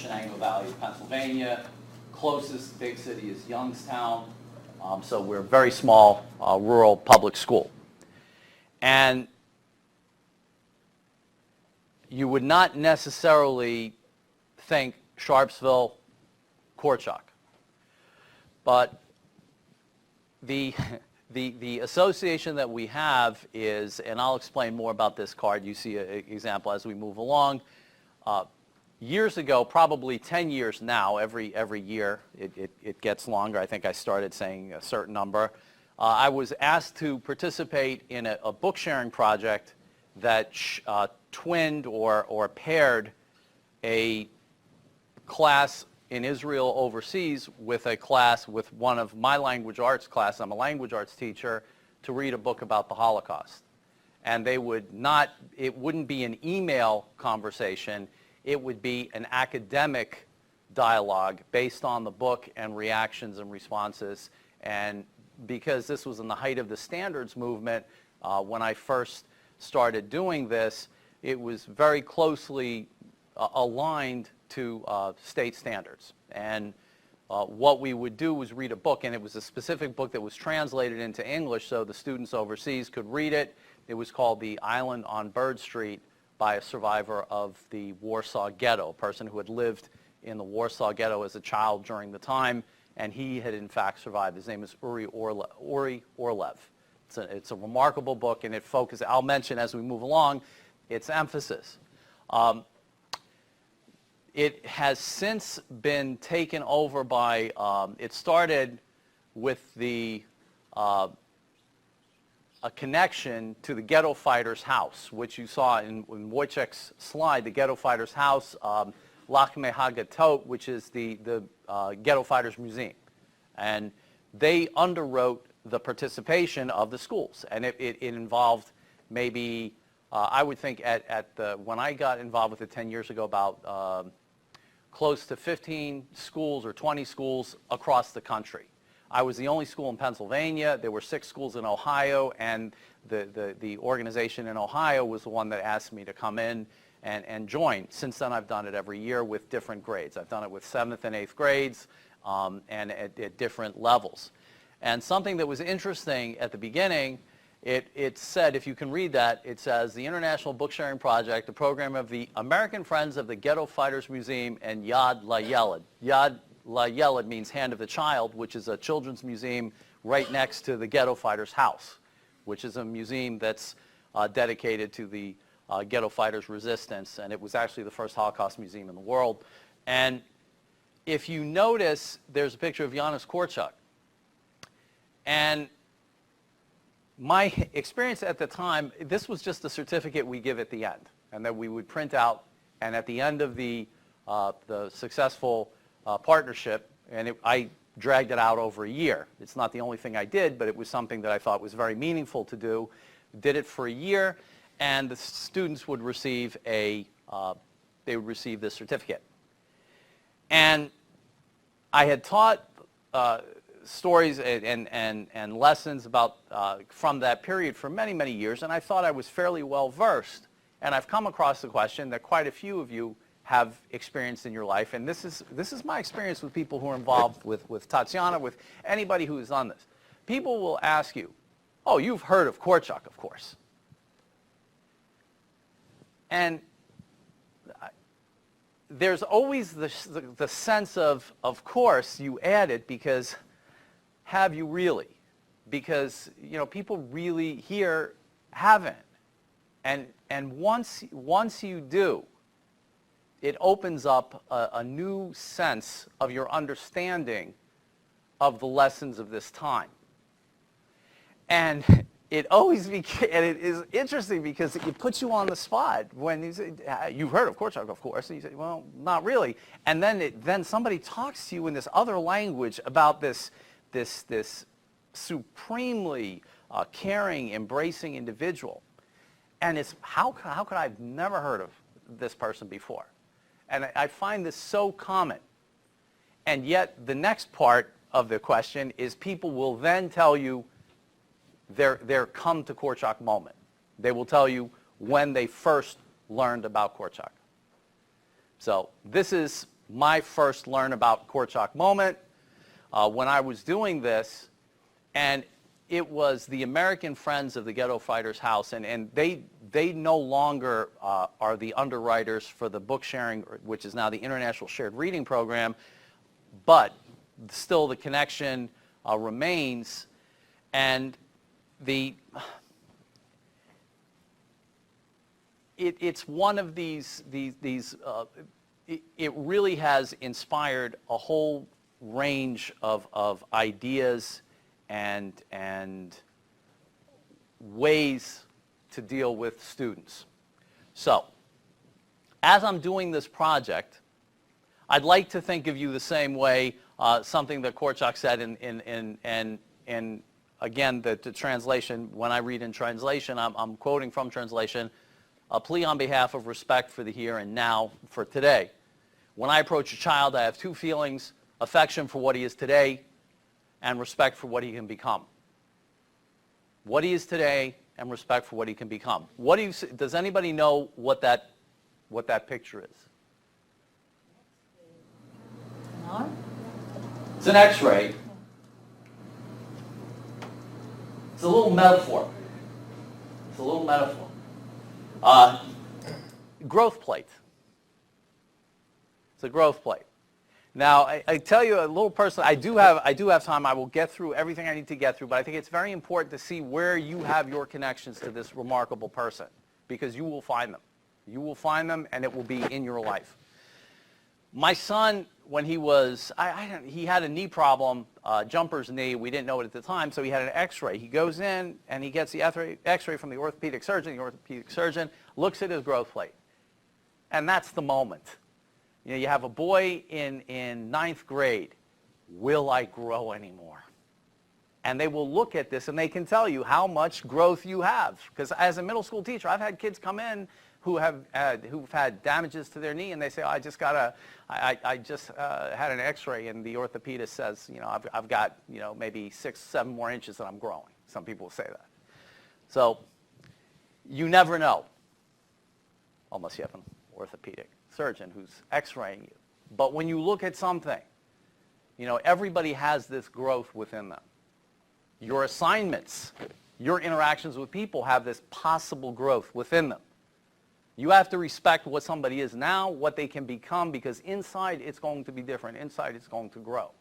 Shenango Valley of Pennsylvania. Closest big city is Youngstown. So we're a very small rural public school. And you would not necessarily think Sharpsville, Korchak. But the association that we have is, and I'll explain more about this card. You see an example as we move along. Years ago, probably 10 years now, every year it gets longer. I think I started saying a certain number. I was asked to participate in a book sharing project that twinned or paired a class in Israel overseas with a class with one of my language arts class. I'm a language arts teacher, to read a book about the Holocaust. And they would not, it wouldn't be an email conversation, it would be an academic dialogue based on the book and reactions and responses. And because this was in the height of the standards movement, when I first started doing this, it was very closely aligned to state standards. And what we would do was read a book, and it was a specific book that was translated into English so the students overseas could read it. It was called The Island on Bird Street by a survivor of the Warsaw Ghetto, a person who had lived in the Warsaw Ghetto as a child during the time, and he had in fact survived. His name is Uri Orlev. It's a remarkable book, and it focuses, I'll mention as we move along, its emphasis. It has since been taken over by, it started with the, a connection to the Ghetto Fighter's House, which you saw in Wojciech's slide, the Ghetto Fighter's House, Lachme Hagatot, which is the Ghetto Fighters Museum. And they underwrote the participation of the schools. And it involved maybe, I would think when I got involved with it 10 years ago, about close to 15 schools or 20 schools across the country. I was the only school in Pennsylvania. There were 6 schools in Ohio, and the organization in Ohio was the one that asked me to come in and join. Since then, I've done it every year with different grades. I've done it with 7th and 8th grades and at different levels. And something that was interesting at the beginning, it said, if you can read that, it says, the International Book Sharing Project, a program of the American Friends of the Ghetto Fighters Museum and Yad LaYeled. Yad LaYeled means Hand of the Child, which is a children's museum right next to the Ghetto Fighters House, which is a museum that's dedicated to the Ghetto Fighters resistance, and it was actually the first Holocaust museum in the world. And if you notice, there's a picture of Janusz Korczak. And my experience at the time, this was just a certificate we give at the end, and that we would print out, and at the end of the successful partnership, and I dragged it out over a year. It's not the only thing I did, but it was something that I thought was very meaningful to do. Did it for a year, and the students would receive they would receive this certificate. And I had taught stories and lessons about from that period for many, many years, and I thought I was fairly well versed. And I've come across the question that quite a few of you have experienced in your life, and this is my experience with people who are involved with Tatiana, with anybody who has done this. People will ask you, oh, you've heard of Korczak, of course. And there's always the sense of course you add it, because have you really? Because, you know, people really here haven't. And once you do, it opens up a new sense of your understanding of the lessons of this time. And it is interesting because it puts you on the spot when you say, you've heard of Korczak, of course, and you say, well, not really. And then somebody talks to you in this other language about this supremely caring, embracing individual. And it's, how could I have never heard of this person before? And I find this so common. And yet the next part of the question is people will then tell you their come to Korczak moment. They will tell you when they first learned about Korczak. So this is my first learn about Korchak moment when I was doing this, and it was the American Friends of the Ghetto Fighters House, and they no longer are the underwriters for the book sharing, which is now the International Shared Reading Program, but still the connection remains, and it's one of these it really has inspired a whole range of ideas and ways to deal with students. So, as I'm doing this project, I'd like to think of you the same way, something that Korchak said in again, the translation, when I read in translation, I'm quoting from translation, a plea on behalf of respect for the here and now for today. When I approach a child, I have two feelings: affection for what he is today and respect for what he can become. What he is today and respect for what he can become. What do you, does anybody know what that picture is? No? It's an X-ray. It's a little metaphor. It's a little metaphor. Growth plate. It's a growth plate. Now, I tell you a little personal, I do have time. I will get through everything I need to get through, but I think it's very important to see where you have your connections to this remarkable person, because you will find them. You will find them, and it will be in your life. My son, when he was, he had a knee problem, jumper's knee. We didn't know it at the time, so he had an X-ray. He goes in, and he gets the X-ray from the orthopedic surgeon. The orthopedic surgeon looks at his growth plate, and that's the moment. You know, you have a boy in ninth grade. Will I grow anymore? And they will look at this, and they can tell you how much growth you have. Because as a middle school teacher, I've had kids come in who've had damages to their knee, and they say, oh, I just had an X-ray, and the orthopedist says, you know, I've got, you know, maybe 6, 7 more inches that I'm growing. Some people will say that. So you never know, unless you have an orthopedic surgeon who's X-raying you. But when you look at something, you know, everybody has this growth within them. Your assignments, your interactions with people have this possible growth within them. You have to respect what somebody is now, what they can become, because inside it's going to be different. Inside it's going to grow.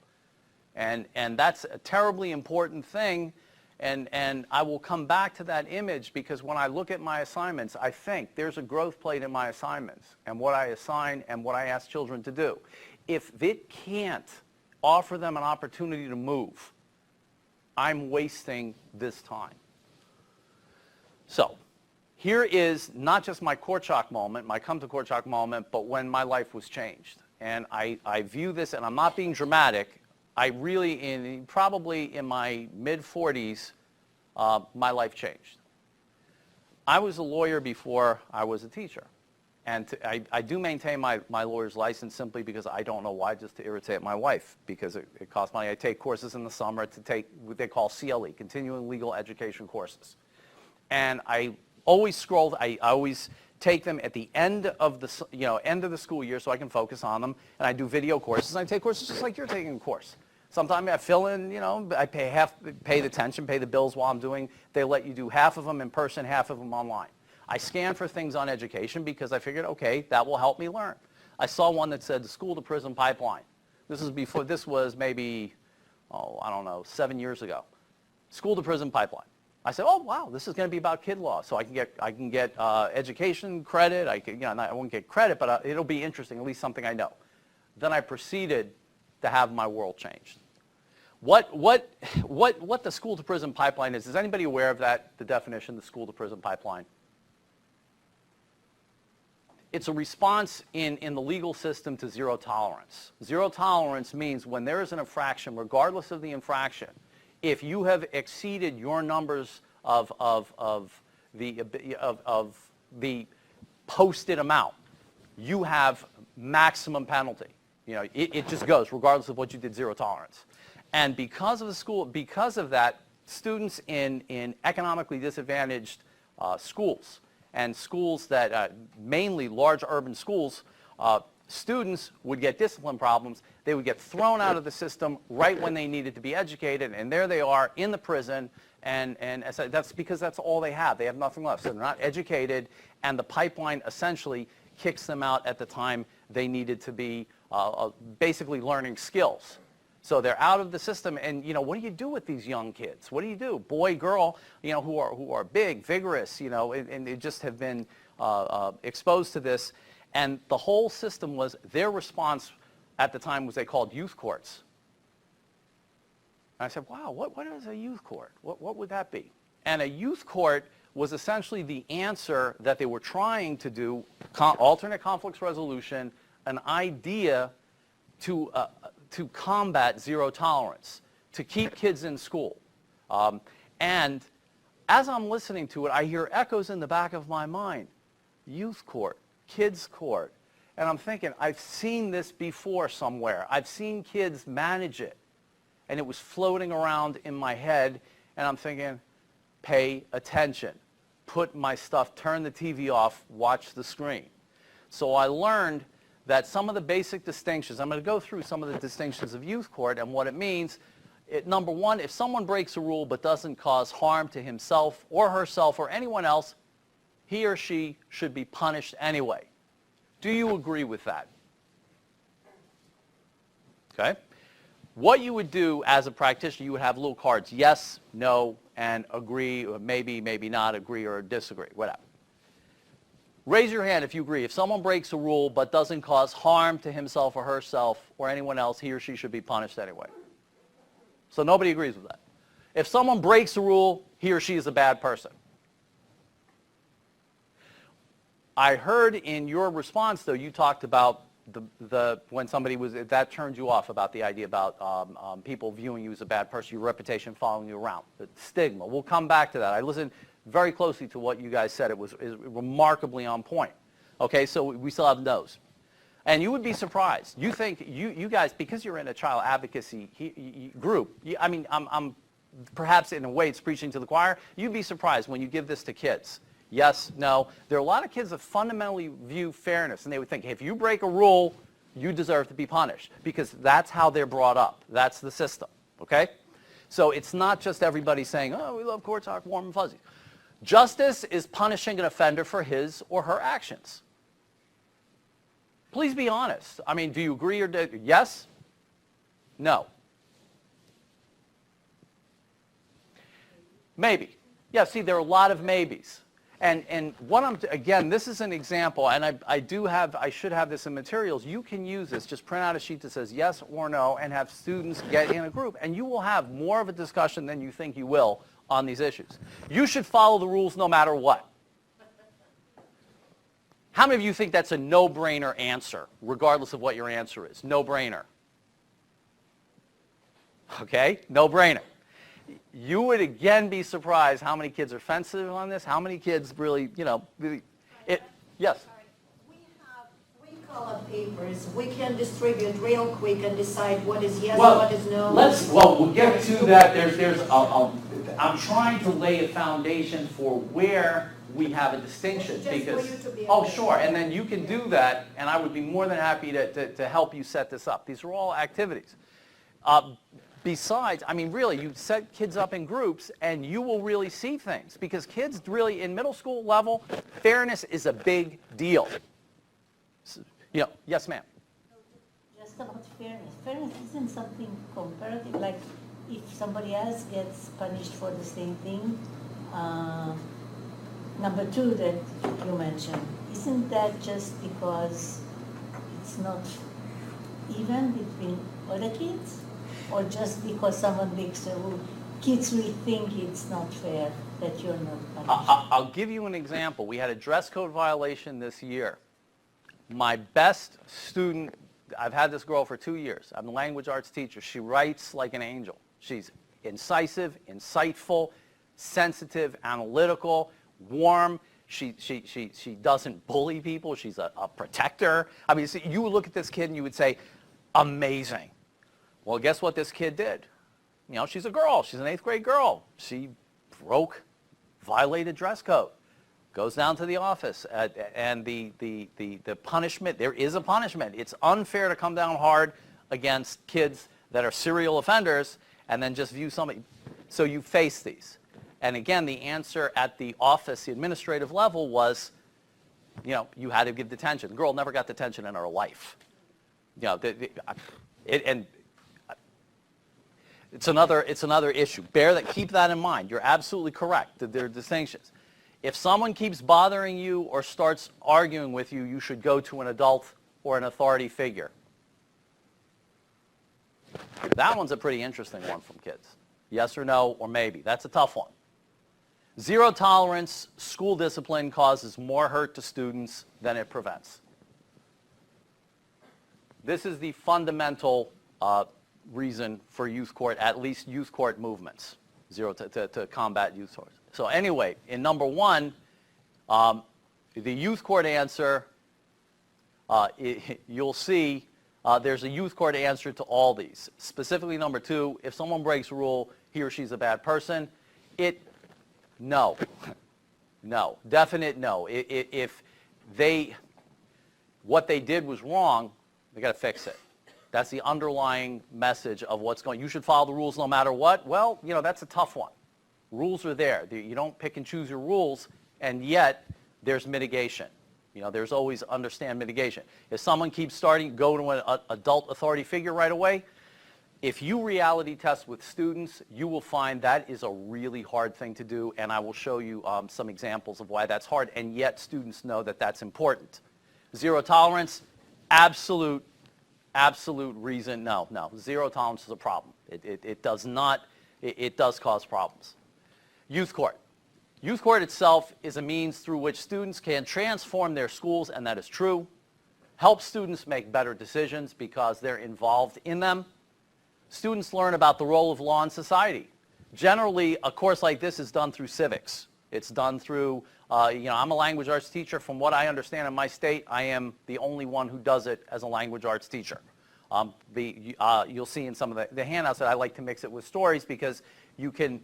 And that's a terribly important thing. And I will come back to that image, because when I look at my assignments, I think there's a growth plate in my assignments and what I assign and what I ask children to do. If it can't offer them an opportunity to move, I'm wasting this time. So here is not just my Korchak moment, my come to Korchak moment, but when my life was changed. And I view this, and I'm not being dramatic, I really, probably in my mid-40s, my life changed. I was a lawyer before I was a teacher. And I do maintain my lawyer's license simply because I don't know why, just to irritate my wife, because it costs money. I take courses in the summer to take what they call CLE, Continuing Legal Education courses. And I always I always take them at the end of the school year so I can focus on them. And I do video courses. And I take courses just like you're taking a course. Sometimes I fill in, you know, I pay the attention, pay the bills while I'm doing. They let you do half of them in person, half of them online. I scan for things on education because I figured, okay, that will help me learn. I saw one that said the school to prison pipeline. This was maybe, I don't know, 7 years ago. School to prison pipeline. I said, oh wow, this is going to be about kid law, so I can get education credit. I won't get credit, but it'll be interesting, at least something I know. Then I proceeded to have my world changed. What the school to prison pipeline is anybody aware of that? The definition, the school to prison pipeline. It's a response in the legal system to zero tolerance. Zero tolerance means when there is an infraction, regardless of the infraction, if you have exceeded your numbers of the posted amount, you have maximum penalty. You know, it just goes regardless of what you did, zero tolerance. And because of that, students in economically disadvantaged schools and schools that mainly large urban schools students would get discipline problems. They would get thrown out of the system right when they needed to be educated, and there they are in the prison, and that's because that's all they have. They have nothing left. So they're not educated, and the pipeline essentially kicks them out at the time they needed to be basically learning skills. So they're out of the system, and what do you do with these young kids? What do you do? Boy, girl, who are big, vigorous, and they just have been exposed to this. And the whole system was, their response at the time was they called youth courts. And I said, wow, what is a youth court? What would that be? And a youth court was essentially the answer that they were trying to do, alternate conflicts resolution, an idea to combat zero tolerance, to keep kids in school. And as I'm listening to it, I hear echoes in the back of my mind. Youth court, kids court. And I'm thinking, I've seen this before somewhere. I've seen kids manage it. And it was floating around in my head, and I'm thinking, pay attention. Put my stuff, turn the TV off, watch the screen. So I learned that some of the basic distinctions, I'm going to go through some of the distinctions of youth court and what it means. Number one, if someone breaks a rule but doesn't cause harm to himself or herself or anyone else, he or she should be punished anyway. Do you agree with that? Okay. What you would do as a practitioner, you would have little cards, yes, no, and agree, or maybe, maybe not, agree or disagree, whatever. Raise your hand if you agree. If someone breaks a rule but doesn't cause harm to himself or herself or anyone else, he or she should be punished anyway. So nobody agrees with that. If someone breaks a rule, he or she is a bad person. I heard in your response, though, you talked about when somebody was, that turned you off about the idea about people viewing you as a bad person, your reputation following you around, the stigma. We'll come back to that. I listened very closely to what you guys said. It was remarkably on point. Okay, so we still have no's. And you would be surprised. You think, you guys, because you're in a child advocacy group, I'm perhaps in a way it's preaching to the choir, you'd be surprised when you give this to kids. Yes, no. There are a lot of kids that fundamentally view fairness, and they would think, hey, if you break a rule, you deserve to be punished, because that's how they're brought up. That's the system, okay? So it's not just everybody saying, oh, we love court talk, warm and fuzzy. Justice is punishing an offender for his or her actions. Please be honest. I mean, do you agree or yes? No. Maybe. Yeah, see, there are a lot of maybes. And what again, this is an example, and I should have this in materials. You can use this. Just print out a sheet that says yes or no and have students get in a group, and you will have more of a discussion than you think you will on these issues. You should follow the rules no matter what. How many of you think that's a no-brainer answer, regardless of what your answer is? No-brainer. Okay? No-brainer. You would again be surprised how many kids are sensitive on this, how many kids really, yes? We call up papers. We can distribute real quick and decide what is yes, what is no. We'll get to that. I'm trying to lay a foundation for where we have a distinction. Just because, for you to be sure, and then you can do that, and I would be more than happy to help you set this up. These are all activities. Besides, really, you set kids up in groups, and you will really see things. Because kids really, in middle school level, fairness is a big deal. Yes, ma'am. Just about fairness. Fairness isn't something comparative. Like, if somebody else gets punished for the same thing, number two that you mentioned, isn't that just because it's not even between other kids? Or just because someone makes a rule, kids will think it's not fair that you're not punished? I'll give you an example. We had a dress code violation this year. My best student, I've had this girl for 2 years. I'm a language arts teacher. She writes like an angel. She's incisive, insightful, sensitive, analytical, warm. She doesn't bully people. She's a protector. You would look at this kid and you would say, amazing. Well, guess what this kid did? She's a girl. She's an 8th grade girl. She violated dress code. goes down to the office, and the punishment, there is a punishment. It's unfair to come down hard against kids that are serial offenders and then just view somebody. So you face these. And again, the answer at the office, the administrative level was, you know, you had to give detention. The girl never got detention in her life. You know, it's another issue. Keep that in mind. You're absolutely correct that there are distinctions. If someone keeps bothering you or starts arguing with you, you should go to an adult or an authority figure. That one's a pretty interesting one from kids. Yes or no, or maybe. That's a tough one. Zero tolerance school discipline causes more hurt to students than it prevents. This is the fundamental reason for youth court, at least youth court movements, to combat youth court. So anyway, in number one, the youth court answer, you'll see there's a youth court answer to all these. Specifically number two, if someone breaks a rule, he or she's a bad person. No. No. Definite no. If what they did was wrong, they got to fix it. That's the underlying message of what's going on. You should follow the rules no matter what. Well, you know, that's a tough one. Rules are there. You don't pick and choose your rules, and yet there's mitigation. You know, there's always understand mitigation. If someone keeps go to an adult authority figure right away, if you reality test with students, you will find that is a really hard thing to do, and I will show you some examples of why that's hard, and yet students know that that's important. Zero tolerance, absolute reason, no. Zero tolerance is a problem. It does not, it does cause problems. Youth court. Youth court itself is a means through which students can transform their schools, and that is true. Help students make better decisions because they're involved in them. Students learn about the role of law in society. Generally, a course like this is done through civics. It's done through, I'm a language arts teacher. From what I understand in my state, I am the only one who does it as a language arts teacher. You'll see in some of the handouts that I like to mix it with stories because you can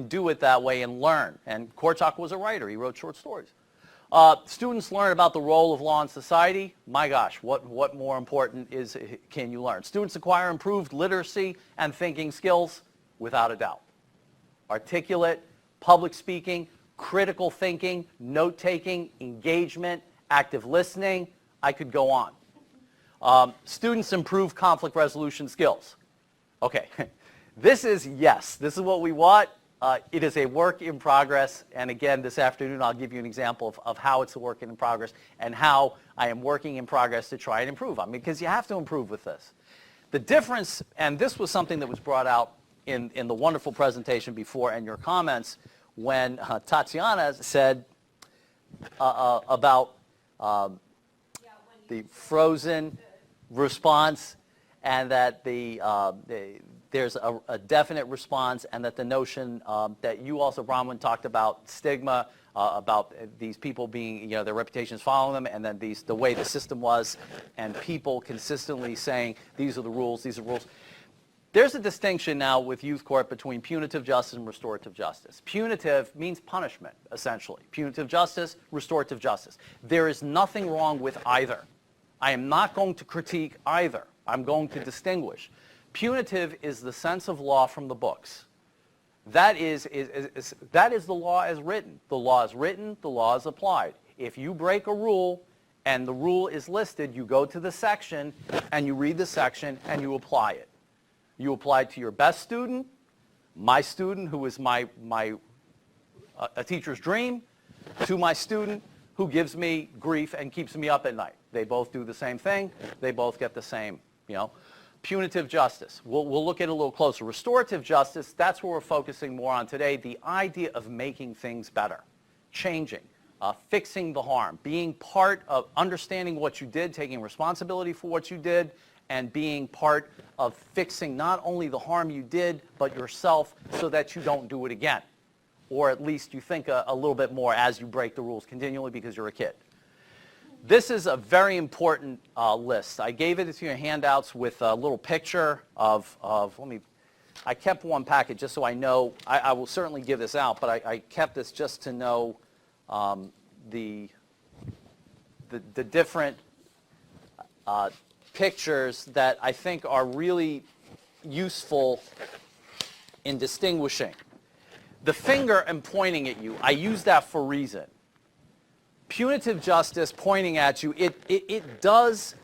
do it that way and learn. And Korchak was a writer. He wrote short stories. Students learn about the role of law in society. My gosh, what more important can you learn? Students acquire improved literacy and thinking skills, without a doubt. Articulate, public speaking, critical thinking, note-taking, engagement, active listening. I could go on. Students improve conflict resolution skills. Okay, this is what we want. It is a work in progress, and again, this afternoon I'll give you an example of how it's a work in progress and how I am working in progress to try and improve. Because you have to improve with this. The difference, and this was something that was brought out in the wonderful presentation before and your comments, when Tatiana said about the frozen response, and that there's a definite response, and that the notion that you also, Bronwyn, talked about stigma, about these people being, their reputations following them, and then the way the system was, and people consistently saying, these are the rules, these are rules. There's a distinction now with youth court between punitive justice and restorative justice. Punitive means punishment, essentially. Punitive justice, restorative justice. There is nothing wrong with either. I am not going to critique either. I'm going to distinguish. Punitive is the sense of law from the books. That is the law as written. The law is written, the law is applied. If you break a rule and the rule is listed, you go to the section and you read the section and you apply it. You apply it to your best student, my student who is a teacher's dream, to my student who gives me grief and keeps me up at night. They both do the same thing. They both get the same, Punitive justice, we'll look at it a little closer. Restorative justice, that's what we're focusing more on today, the idea of making things better, changing, fixing the harm, being part of understanding what you did, taking responsibility for what you did, and being part of fixing not only the harm you did, but yourself so that you don't do it again. Or at least you think a little bit more as you break the rules continually because you're a kid. This is a very important list. I gave it to you in handouts with a little picture of I kept one packet just so I know. I will certainly give this out, but I kept this just to know the different pictures that I think are really useful in distinguishing. The finger and pointing at you, I use that for a reason. Punitive justice pointing at you, it does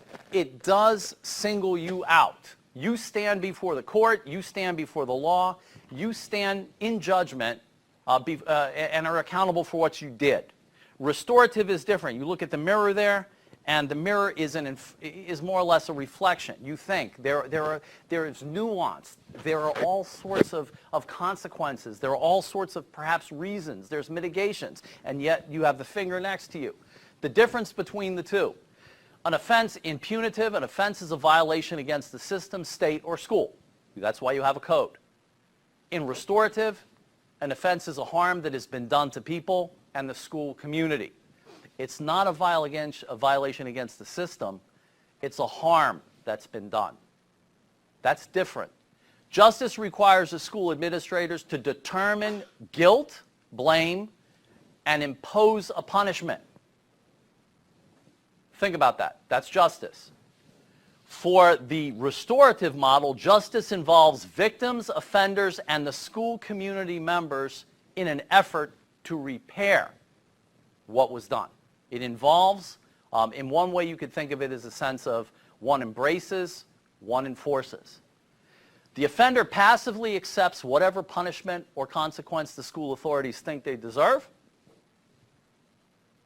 single you out. You stand before the court, you stand before the law, you stand in judgment and are accountable for what you did. Restorative is different. You look at the mirror there, and the mirror is more or less a reflection. You think. There is nuance. There are all sorts of consequences. There are all sorts of perhaps reasons. There's mitigations. And yet you have the finger next to you. The difference between the two. An offense in punitive, an offense is a violation against the system, state, or school. That's why you have a code. In restorative, an offense is a harm that has been done to people and the school community. It's not a violation against the system. It's a harm that's been done. That's different. Justice requires the school administrators to determine guilt, blame, and impose a punishment. Think about that. That's justice. For the restorative model, justice involves victims, offenders, and the school community members in an effort to repair what was done. It involves, in one way you could think of it as a sense of one embraces, one enforces. The offender passively accepts whatever punishment or consequence the school authorities think they deserve.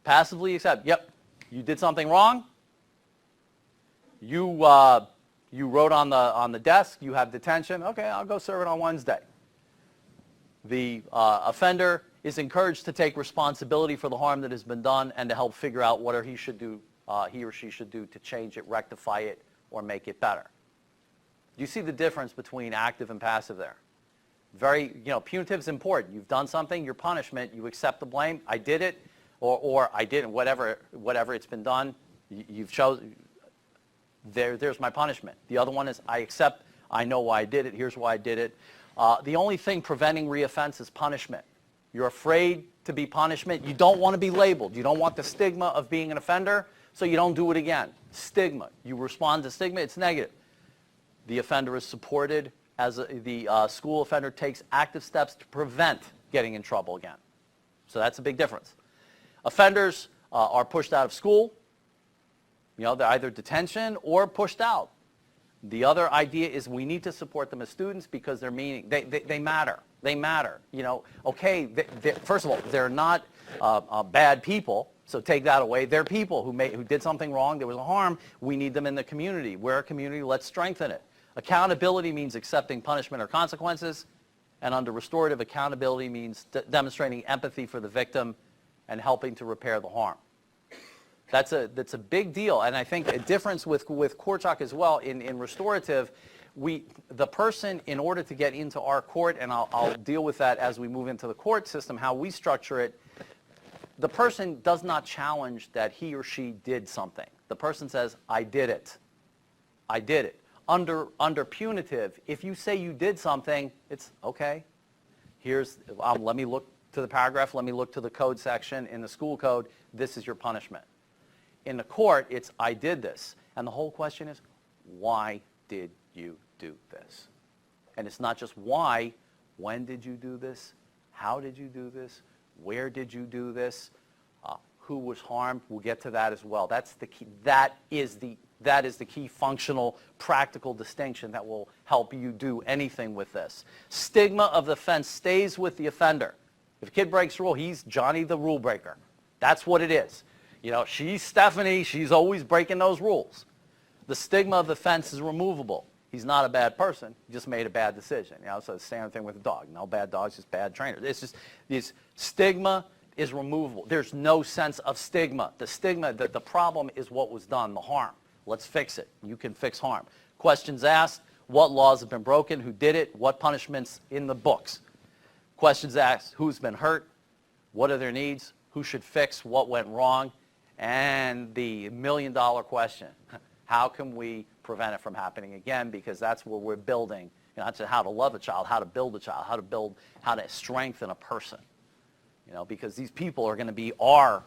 Passively accept, yep, you did something wrong. You wrote on the desk, you have detention. Okay, I'll go serve it on Wednesday. The offender is encouraged to take responsibility for the harm that has been done and to help figure out what he or she should do to change it, rectify it, or make it better. Do you see the difference between active and passive there? Punitive is important. You've done something, your punishment, you accept the blame. I did it, or I didn't. Whatever it's been done, you've chosen. There's my punishment. The other one is I accept. I know why I did it. Here's why I did it. The only thing preventing reoffense is punishment. You're afraid to be punishment. You don't want to be labeled. You don't want the stigma of being an offender, so you don't do it again. Stigma. You respond to stigma. It's negative. The offender is supported as the school offender takes active steps to prevent getting in trouble again. So that's a big difference. Offenders are pushed out of school. They're either detention or pushed out. The other idea is we need to support them as students because they matter. They matter. Okay, first of all, they're not bad people, so take that away. They're people who did something wrong. There was a harm. We need them in the community. We're a community. Let's strengthen it. Accountability means accepting punishment or consequences, and under restorative, accountability means demonstrating empathy for the victim and helping to repair the harm. That's a big deal, and I think a difference with Korchak as well in restorative, the person, in order to get into our court, and I'll deal with that as we move into the court system, how we structure it, the person does not challenge that he or she did something. The person says, I did it. I did it. Under punitive, if you say you did something, it's okay. Let me look to the paragraph, let me look to the code section in the school code, this is your punishment. In the court, it's I did this. And the whole question is, why did you do this? And it's not just why, when did you do this? How did you do this? Where did you do this? Who was harmed? We'll get to that as well. That's the key. That is the key functional, practical distinction that will help you do anything with this. Stigma of the offense stays with the offender. If a kid breaks the rule, he's Johnny the rule breaker. That's what it is. She's Stephanie. She's always breaking those rules. The stigma of the offense is removable. He's not a bad person. He just made a bad decision. So the same thing with a dog. No bad dogs, just bad trainers. It's just this stigma is removable. There's no sense of stigma. The problem is what was done, the harm. Let's fix it. You can fix harm. Questions asked, what laws have been broken, who did it, what punishments in the books. Questions asked, who's been hurt, what are their needs, who should fix what went wrong, and the million-dollar question, how can we prevent it from happening again, because that's where we're building, that's how to love a child, how to build a child, how to strengthen a person. Because these people are going to be our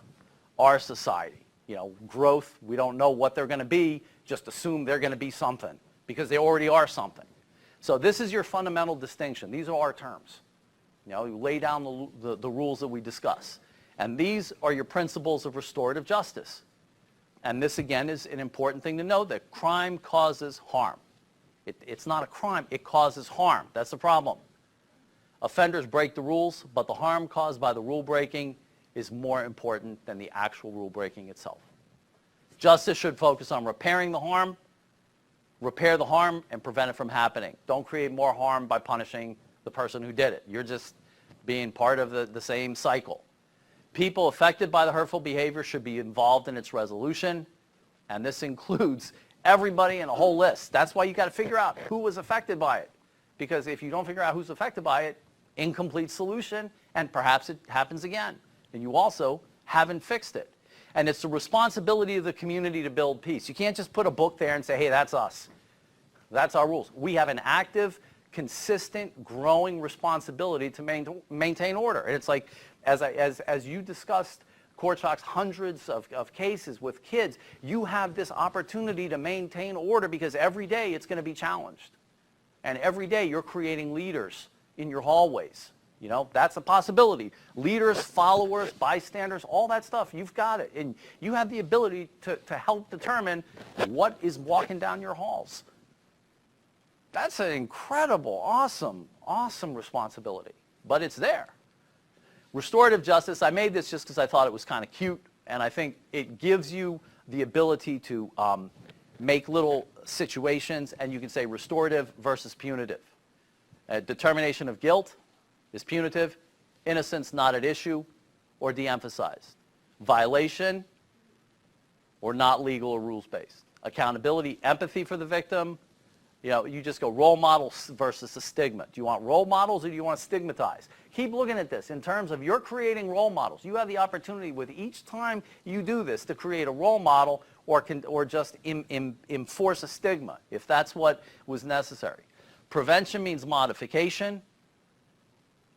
our society. You know, growth, we don't know what they're going to be, just assume they're going to be something because they already are something. So this is your fundamental distinction. These are our terms. You know, you lay down the rules that we discuss. And these are your principles of restorative justice. And this, again, is an important thing to know, that crime causes harm. It's not a crime, it causes harm. That's the problem. Offenders break the rules, but the harm caused by the rule breaking is more important than the actual rule breaking itself. Justice should focus on repairing the harm, repair the harm, and prevent it from happening. Don't create more harm by punishing the person who did it. You're just being part of the same cycle. People affected by the hurtful behavior should be involved in its resolution, and this includes everybody in a whole list. That's why you got to figure out who was affected by it. Because if you don't figure out who's affected by it, incomplete solution, and perhaps it happens again. And you also haven't fixed it. And it's the responsibility of the community to build peace. You can't just put a book there and say, hey, that's us. That's our rules. We have an active, consistent, growing responsibility to maintain order. And it's like, as you discussed, Korchak's hundreds of cases with kids, you have this opportunity to maintain order because every day it's going to be challenged. And every day you're creating leaders in your hallways. You know, that's a possibility. Leaders, followers, bystanders, all that stuff, you've got it. And you have the ability to help determine what is walking down your halls. That's an incredible, awesome responsibility. But it's there. Restorative justice, I made this just because I thought it was kind of cute, and I think it gives you the ability to make little situations, and you can say restorative versus punitive. Determination of guilt is punitive, innocence not at issue or de-emphasized. Violation or not legal or rules-based. Accountability, empathy for the victim. You know, you just go role models versus a stigma. Do you want role models or do you want to stigmatize? Keep looking at this in terms of you're creating role models. You have the opportunity with each time you do this to create a role model or just enforce a stigma if that's what was necessary. Prevention means modification.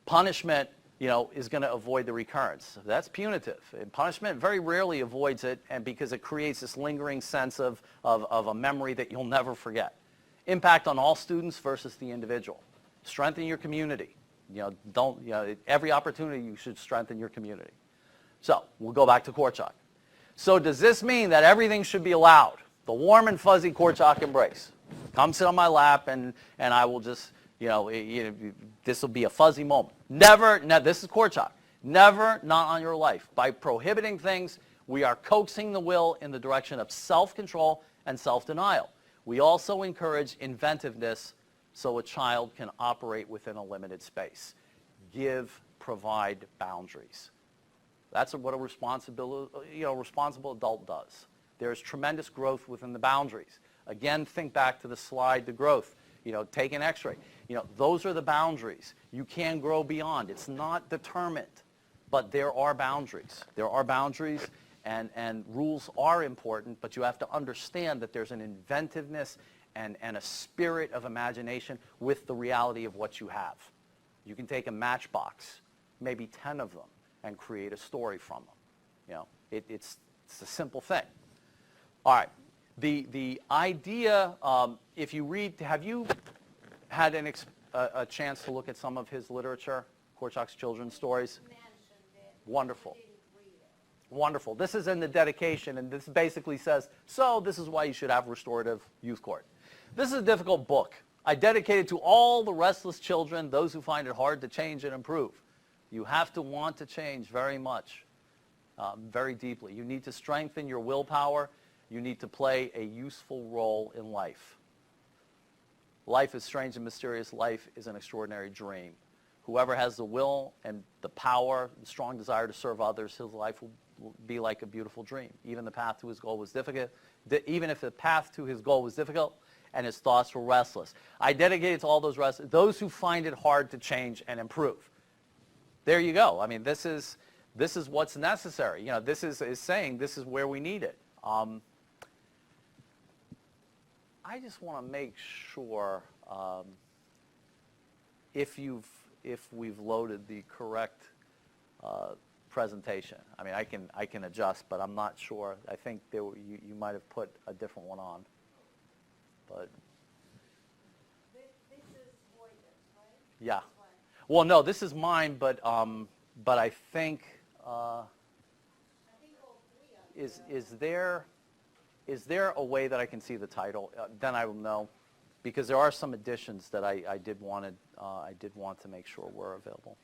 Punishment, you know, is going to avoid the recurrence. That's punitive. And punishment very rarely avoids it, and because it creates this lingering sense of a memory that you'll never forget. Impact on all students versus the individual. Strengthen your community. You know, every opportunity you should strengthen your community. So we'll go back to Korchak. So does this mean that everything should be allowed? The warm and fuzzy Korchak embrace. Come sit on my lap and I will just, this will be a fuzzy moment. Never, this is Korchak. Never, not on your life. By prohibiting things, we are coaxing the will in the direction of self-control and self-denial. We also encourage inventiveness so a child can operate within a limited space. Provide boundaries. That's what a responsible adult does. There's tremendous growth within the boundaries. Again, think back to the slide, the growth. Take an x-ray. Those are the boundaries. You can grow beyond. It's not determined, but there are boundaries. There are boundaries. And rules are important, but you have to understand that there's an inventiveness and a spirit of imagination with the reality of what you have. You can take a matchbox, maybe 10 of them, and create a story from them. It's a simple thing. All right. The idea, if you read, have you had a chance to look at some of his literature, Korchak's children's stories? Wonderful. Wonderful. This is in the dedication, and this basically says, so this is why you should have restorative youth court. This is a difficult book. I dedicate it to all the restless children, those who find it hard to change and improve. You have to want to change very much, very deeply. You need to strengthen your willpower. You need to play a useful role in life. Life is strange and mysterious. Life is an extraordinary dream. Whoever has the will and the power, the strong desire to serve others, his life will be like a beautiful dream. Even the path to his goal was difficult. Even if the path to his goal was difficult and his thoughts were restless. I dedicate it to all those who find it hard to change and improve. There you go. I mean, this is what's necessary. This is saying this is where we need it. I just want to make sure if we've loaded the correct presentation. I mean, I can adjust, but I'm not sure. I think you might have put a different one on. But This is Voyage, right? yeah. This one. Well, no, this is mine, but I think I think all three are is there a way that I can see the title? Then I will know, because there are some additions that I did want to make sure were available.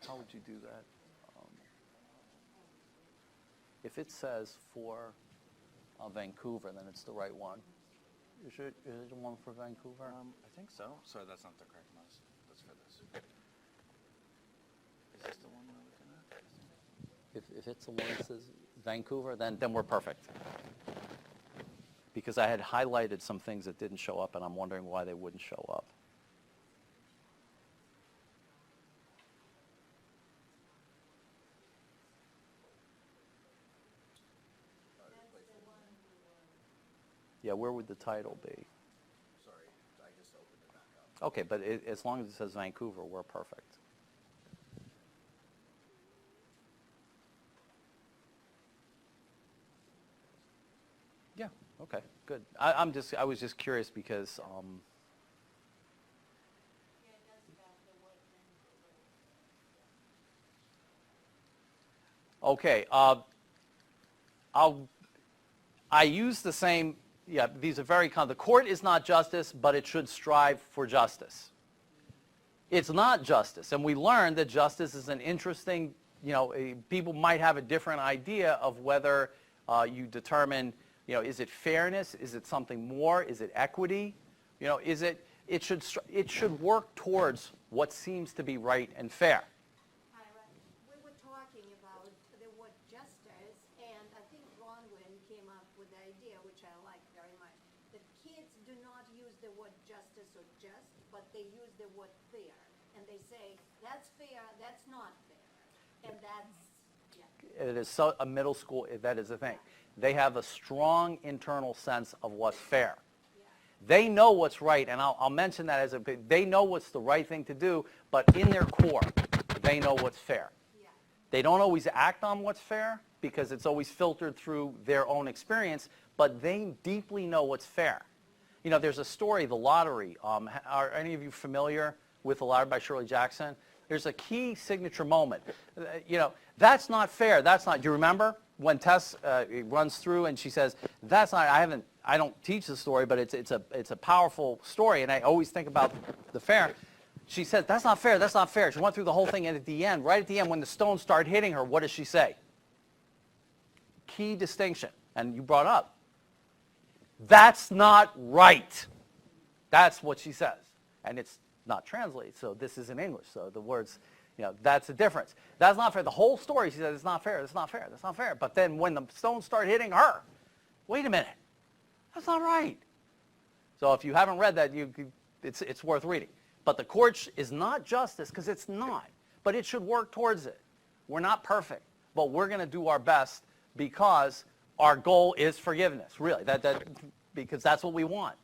How would you do that? If it says for Vancouver, then it's the right one. Is it the one for Vancouver? I think so. Sorry, that's not the correct mouse. That's for this. Is this the one we're looking at? If it's the one that says Vancouver, then we're perfect. Because I had highlighted some things that didn't show up, and I'm wondering why they wouldn't show up. Yeah, where would the title be? Sorry, I just opened it back up. Okay, but as long as it says Vancouver, we're perfect. Yeah, okay, good. I was just curious because, Yeah, it does have the word Vancouver. okay, I use the same, yeah, these are very common. The court is not justice, but it should strive for justice. It's not justice, and we learned that justice is an interesting, people might have a different idea of whether you determine, is it fairness? Is it something more? Is it equity? It should work towards what seems to be right and fair. Hi, right. We were talking about the word justice, and I think Bronwyn came up with the idea, which I like very much, that kids do not use the word justice or just, but they use the word fair. And they say, that's fair, that's not fair. And that's, yeah. It is a middle school, that is the thing. They have a strong internal sense of what's fair. Yeah. They know what's right, and I'll mention that they know what's the right thing to do, but in their core, they know what's fair. Yeah. They don't always act on what's fair because it's always filtered through their own experience, but they deeply know what's fair. There's a story, The Lottery. Are any of you familiar with The Lottery by Shirley Jackson? There's a key signature moment. That's not fair. That's not. Do you remember when Tess runs through and she says, "That's not." I don't teach the story, but it's a powerful story, and I always think about the fair. She says, "That's not fair. That's not fair." She went through the whole thing, and right at the end, when the stones start hitting her, what does she say? Key distinction, and you brought up. That's not right. That's what she says, and it's not translated, so this is in English, so the words, that's the difference. That's not fair. The whole story, she says, it's not fair, it's not fair, that's not fair. But then when the stones start hitting her, wait a minute, that's not right. So if you haven't read that, it's worth reading. But the court is not justice, because it's not, but it should work towards it. We're not perfect, but we're going to do our best because our goal is forgiveness, really, because that's what we want.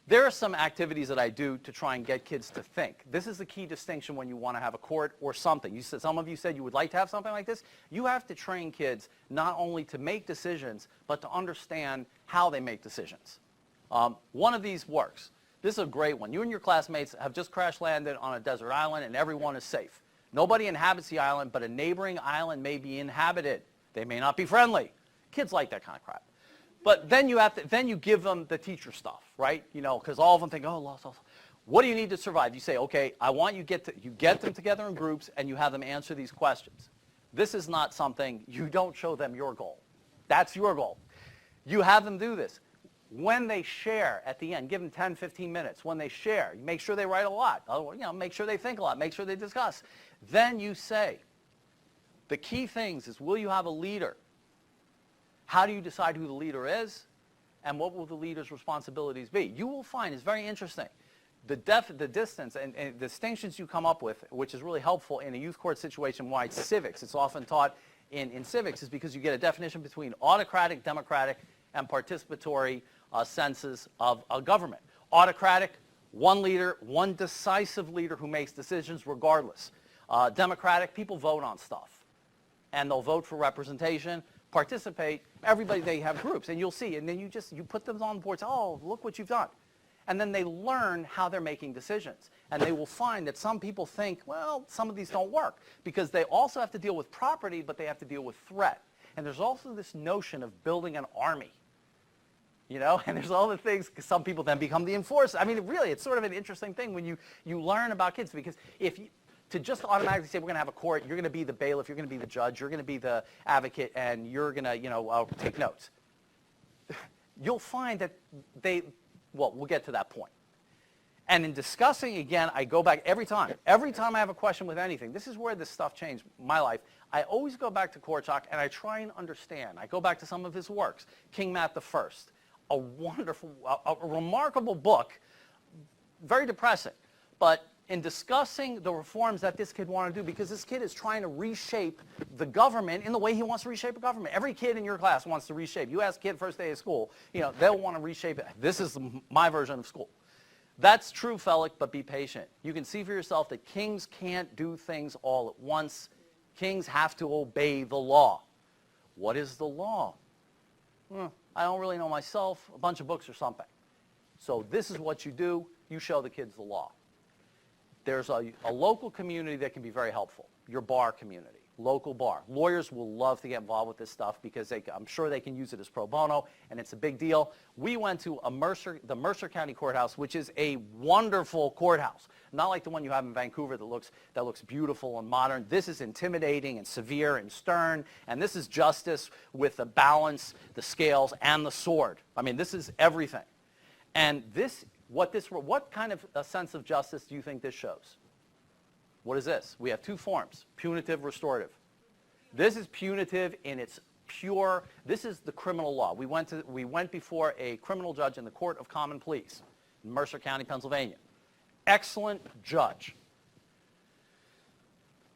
There are some activities that I do to try and get kids to think. This is the key distinction when you want to have a court or something. Some of you said you would like to have something like this. You have to train kids not only to make decisions, but to understand how they make decisions. One of these works. This is a great one. You and your classmates have just crash landed on a desert island and everyone is safe. Nobody inhabits the island, but a neighboring island may be inhabited. They may not be friendly. Kids like that kind of crap. But then you give them the teacher stuff, right? Because all of them think, oh, lost. What do you need to survive? You say, okay, I want you get them together in groups and you have them answer these questions. This is not something, you don't show them your goal. That's your goal. You have them do this. When they share at the end, give them 10, 15 minutes. When they share, you make sure they write a lot. Make sure they think a lot. Make sure they discuss. Then you say, the key things is, will you have a leader? How do you decide who the leader is? And what will the leader's responsibilities be? You will find, it's very interesting, the distance and distinctions you come up with, which is really helpful in a youth court situation. Why it's civics. It's often taught in civics is because you get a definition between autocratic, democratic, and participatory senses of a government. Autocratic, One leader, one decisive leader who makes decisions regardless. Democratic, people vote on stuff. And they'll vote for representation, participate. Everybody, they have groups. And you'll see. And then you put them on the board. Say, oh, look what you've done. And then they learn how they're making decisions. And they will find that some people think, well, some of these don't work. Because they also have to deal with property, but they have to deal with threat. And there's also this notion of building an army. You know, and there's all the things, some people then become the enforcer. I mean, really, it's sort of an interesting thing when you learn about kids, because if you, to just automatically say we're going to have a court, you're going to be the bailiff, you're going to be the judge, you're going to be the advocate, and you're going to, take notes. You'll find that we'll get to that point. And in discussing, again, I go back every time I have a question with anything, this is where this stuff changed my life. I always go back to Korchak, and I try and understand. I go back to some of his works, King Matt I, a wonderful, a remarkable book, very depressing. But in discussing the reforms that this kid wanted to do, because this kid is trying to reshape the government in the way he wants to reshape a government. Every kid in your class wants to reshape. You ask a kid first day of school, they'll want to reshape it. This is my version of school. That's true, Felix, but be patient. You can see for yourself that kings can't do things all at once. Kings have to obey the law. What is the law? I don't really know myself, a bunch of books or something. So this is what you do. You show the kids the law. There's a local community that can be very helpful, your bar community, local bar. Lawyers will love to get involved with this stuff because I'm sure they can use it as pro bono, and it's a big deal. We went to the Mercer County Courthouse, which is a wonderful courthouse. Not like the one you have in Vancouver that looks beautiful and modern. This is intimidating and severe and stern, and this is justice with the balance, the scales, and the sword. I mean, this is everything. And what kind of a sense of justice do you think this shows? What is this? We have two forms, punitive, restorative. This is punitive in its pure, this is the criminal law. We went before a criminal judge in the Court of Common Pleas in Mercer County, Pennsylvania. Excellent judge.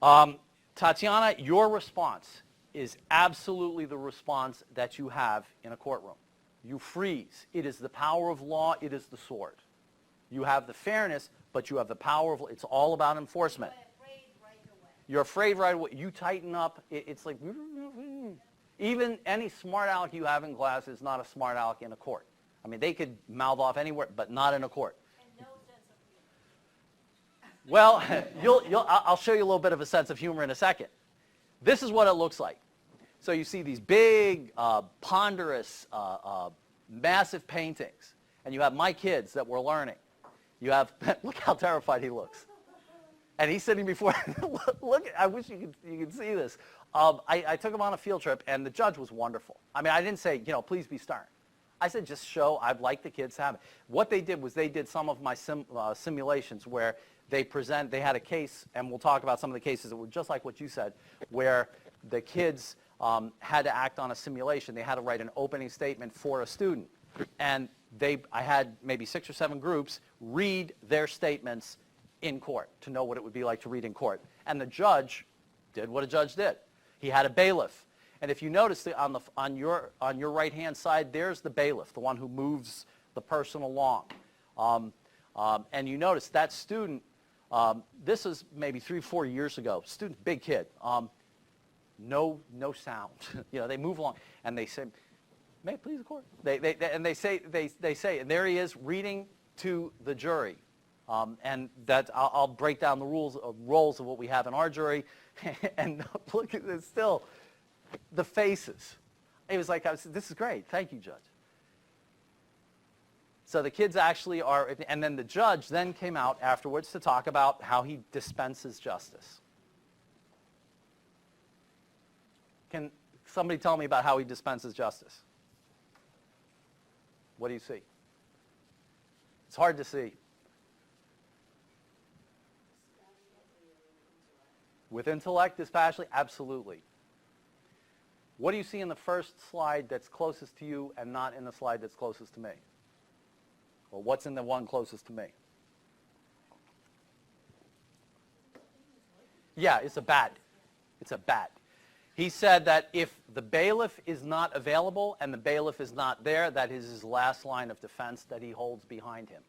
Tatiana, your response is absolutely the response that you have in a courtroom. You freeze. It is the power of law. It is the sword. You have the fairness, but you have the power of law. It's all about enforcement. You're afraid right away. You tighten up. It's like, even any smart aleck you have in class is not a smart aleck in a court. I mean, they could mouth off anywhere, but not in a court. Well, I'll show you a little bit of a sense of humor in a second. This is what it looks like. So you see these big, ponderous, massive paintings. And you have my kids that were learning. You have, look how terrified he looks. And he's sitting before, look, I wish you could see this. I took him on a field trip, and the judge was wonderful. I mean, I didn't say, please be stern. I said, just show, I'd like the kids to have it. What they did was they did some of my simulations where they had a case, and we'll talk about some of the cases that were just like what you said, where the kids had to act on a simulation. They had to write an opening statement for a student. And I had maybe 6 or 7 groups read their statements in court to know what it would be like to read in court. And the judge did what a judge did. He had a bailiff. And if you notice on your right-hand side, there's the bailiff, the one who moves the person along. And you notice that student, this is maybe 3 or 4 years ago, student, big kid, no sound. They move along, and they say, "May it please the court." They say, and there he is reading to the jury. And that I'll break down the roles of what we have in our jury, and look at this still, the faces. It was like, this is great, thank you, Judge. So the kids actually are, and then the judge then came out afterwards to talk about how he dispenses justice. Can somebody tell me about how he dispenses justice? What do you see? It's hard to see. With intellect, dispassionately? Absolutely. What do you see in the first slide that's closest to you and not in the slide that's closest to me? Or what's in the one closest to me? Yeah, it's a bat. It's a bat. He said that if the bailiff is not available and the bailiff is not there, that is his last line of defense that he holds behind him.